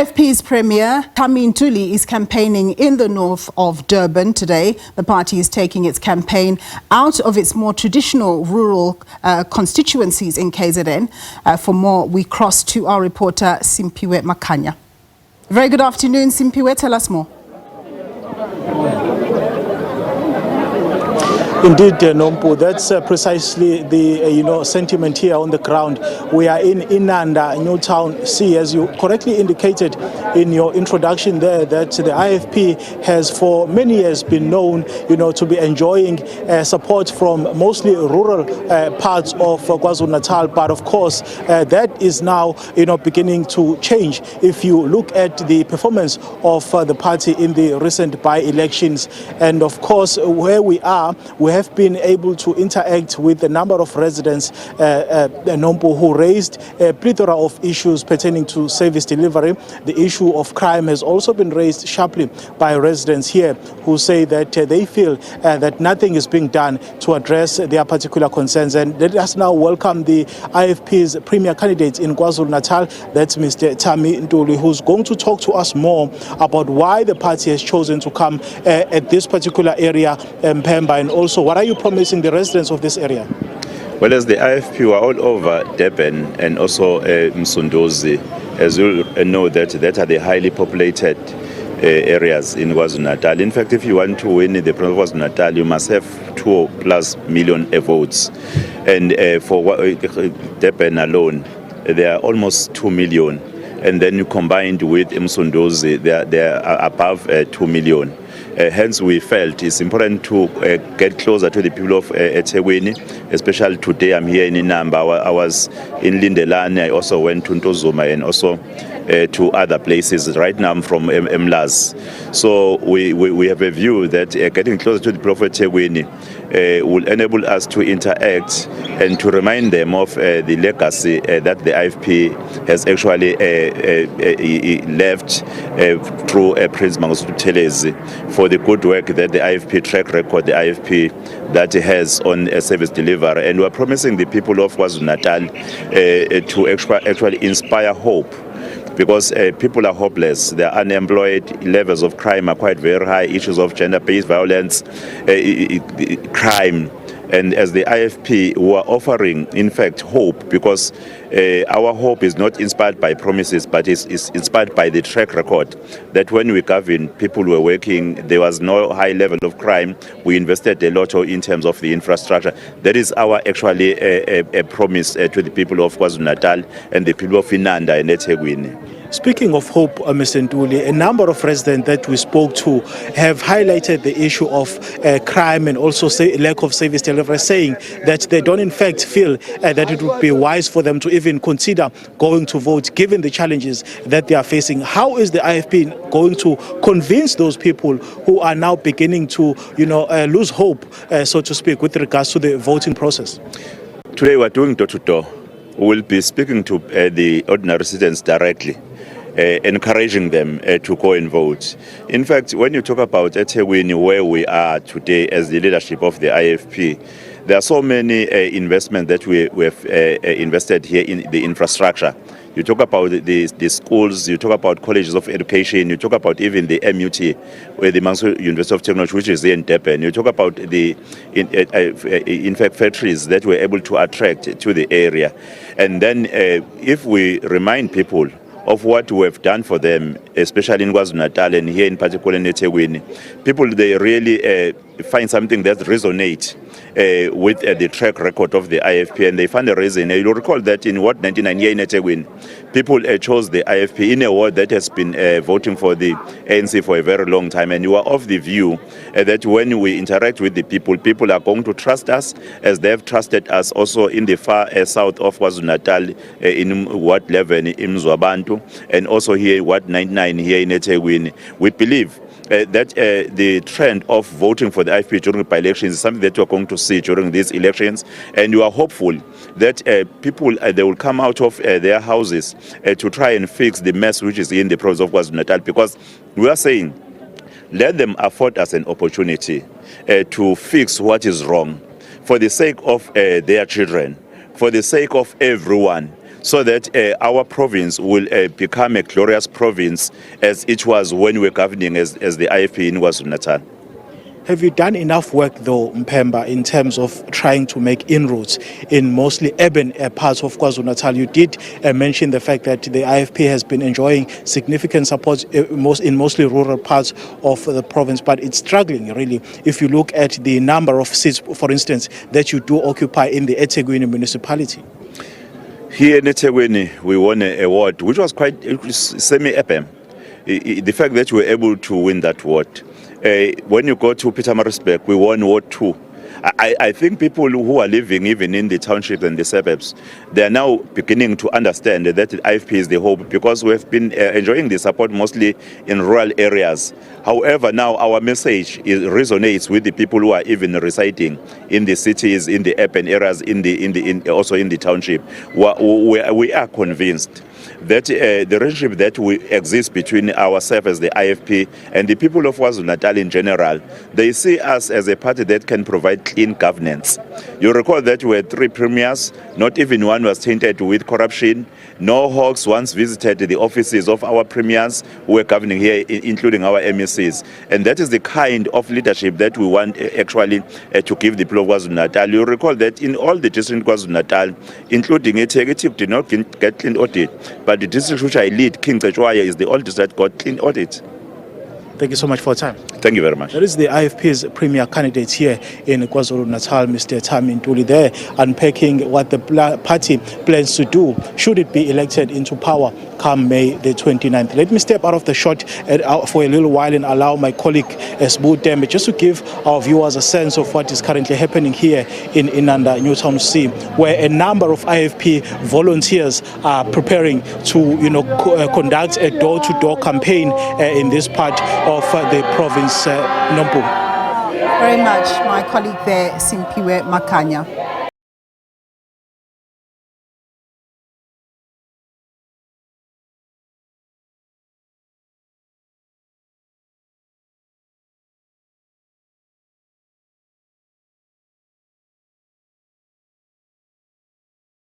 IFP's Premier, Thami Ntuli, is campaigning in the north of Durban today. The party is taking its campaign out of its more traditional rural constituencies in KZN. For more, we cross to our reporter, Simphiwe Makhanya. Very good afternoon, Simphiwe. Tell us more. Indeed, Nompu, that's precisely the sentiment here on the ground. We are in Inanda, Newtown C, as you correctly indicated in your introduction there, that the IFP has for many years been known, to be enjoying support from mostly rural parts of KwaZulu-Natal. But of course, that is now, beginning to change. If you look at the performance of the party in the recent by-elections, and of course, where we are, we have been able to interact with a number of residents, Nompo, who raised a plethora of issues pertaining to service delivery. The issue of crime has also been raised sharply by residents here who say that they feel that nothing is being done to address their particular concerns. And let us now welcome the IFP's premier candidate in KwaZulu-Natal, that's Mr. Thami Ntuli, who's going to talk to us more about why the party has chosen to come at this particular area, Pemba, and also what are you promising the residents of this area? Well, as the IFP, we are all over Durban and also Msunduzi. As you know, that are the highly populated areas in KwaZulu-Natal. In fact, if you want to win the province of KwaZulu-Natal, you must have 2+ million votes. And for Durban alone, there are almost 2 million. And then you combined with Msunduzi, they are above 2 million. Hence, we felt it's important to get closer to the people of eThekwini, especially today. I'm here in Inamba. I was in Lindelane. I also went to Ntozuma and also to other places. Right now, I'm from Mlas. So we have a view that getting closer to the people of eThekwini will enable us to interact and to remind them of the legacy that the IFP has actually left through Prince Mangosuthu Buthelezi, for the good work that the IFP track record, the IFP that has on service delivery. And we're promising the people of KwaZulu-Natal to actually inspire hope, because people are hopeless. They are unemployed, levels of crime are quite very high, issues of gender-based violence, crime. And as the IFP, we are offering, in fact, hope, because our hope is not inspired by promises, but is inspired by the track record that when we governed, people were working, there was no high level of crime. We invested a lot in terms of the infrastructure. That is our actually a promise to the people of KwaZulu-Natal and the people of Inanda and eThekwini. Speaking of hope, Mr. Ntuli, a number of residents that we spoke to have highlighted the issue of crime and also lack of service delivery, saying that they don't in fact feel that it would be wise for them to even consider going to vote given the challenges that they are facing. How is the IFP going to convince those people who are now beginning to lose hope, so to speak, with regards to the voting process? Today we're doing door-to-door. We'll be speaking to the ordinary citizens directly, encouraging them to go and vote. In fact, when you talk about eThekwini, where we are today as the leadership of the IFP, there are so many investments that we have invested here in the infrastructure. You talk about the schools, you talk about colleges of education, you talk about even the MUT, where the Manso University of Technology, which is here in Durban. You talk about the, in fact, factories that we're able to attract to the area. And then if we remind people of what we have done for them, especially in KwaZulu-Natal and here in particular in eThekwini, people, they really find something that resonates with the track record of the IFP, and they find a reason. You'll recall that in 1999 here in eThekwini, people chose the IFP in a ward that has been voting for the ANC for a very long time, and you are of the view that when we interact with the people, people are going to trust us as they have trusted us also in the far south of KwaZulu-Natal, in Ward 11 in Mzwabantu, and also here Ward 99 here in eThekwini. We believe that the trend of voting for the IFP during the by-elections is something that we're going to see during these elections, and you are hopeful that people they will come out of their houses to try and fix the mess which is in the province of KwaZulu-Natal, because we are saying let them afford us an opportunity to fix what is wrong for the sake of their children, for the sake of everyone, so that our province will become a glorious province as it was when we were governing as the IFP in KwaZulu-Natal. Have you done enough work, though, Mpemba, in terms of trying to make inroads in mostly urban parts of KwaZulu-Natal? You did mention the fact that the IFP has been enjoying significant support in mostly rural parts of the province, but it's struggling, really. If you look at the number of seats, for instance, that you do occupy in the eThekwini municipality. Here in eThekwini, we won an award, which was quite semi-urban. The fact that we were able to win that award. When you go to Pietermaritzburg, we won Ward 2. I think people who are living even in the townships and the suburbs, they are now beginning to understand that the IFP is the hope, because we have been enjoying the support mostly in rural areas. However, now our message resonates with the people who are even residing in the cities, in the urban areas, also in the township. We are convinced that the relationship that exists between ourselves as the IFP and the people of KwaZulu-Natal in general, they see us as a party that can provide clean governance. You recall that we had 3 premiers, not even one was tainted with corruption. No hawks once visited the offices of our premiers who were governing here, including our MECs. And that is the kind of leadership that we want actually to give the people of KwaZulu-Natal. You recall that in all the districts in KwaZulu-Natal, including eThekwini, did not get clean audit. But the district which I lead, King Cetshwayo, is the oldest that got clean audit. Thank you so much for your time. Thank you very much. That is the IFP's premier candidate here in KwaZulu-Natal, Mr. Thami Ntuli, there unpacking what the party plans to do should it be elected into power come May the 29th. Let me step out of the shot for a little while and allow my colleague Sbu Dembe just to give our viewers a sense of what is currently happening here in Inanda, Newtown C, where a number of IFP volunteers are preparing to conduct a door-to-door campaign in this part of the province. Nompu. Very much, my colleague there, Simphiwe Makhanya.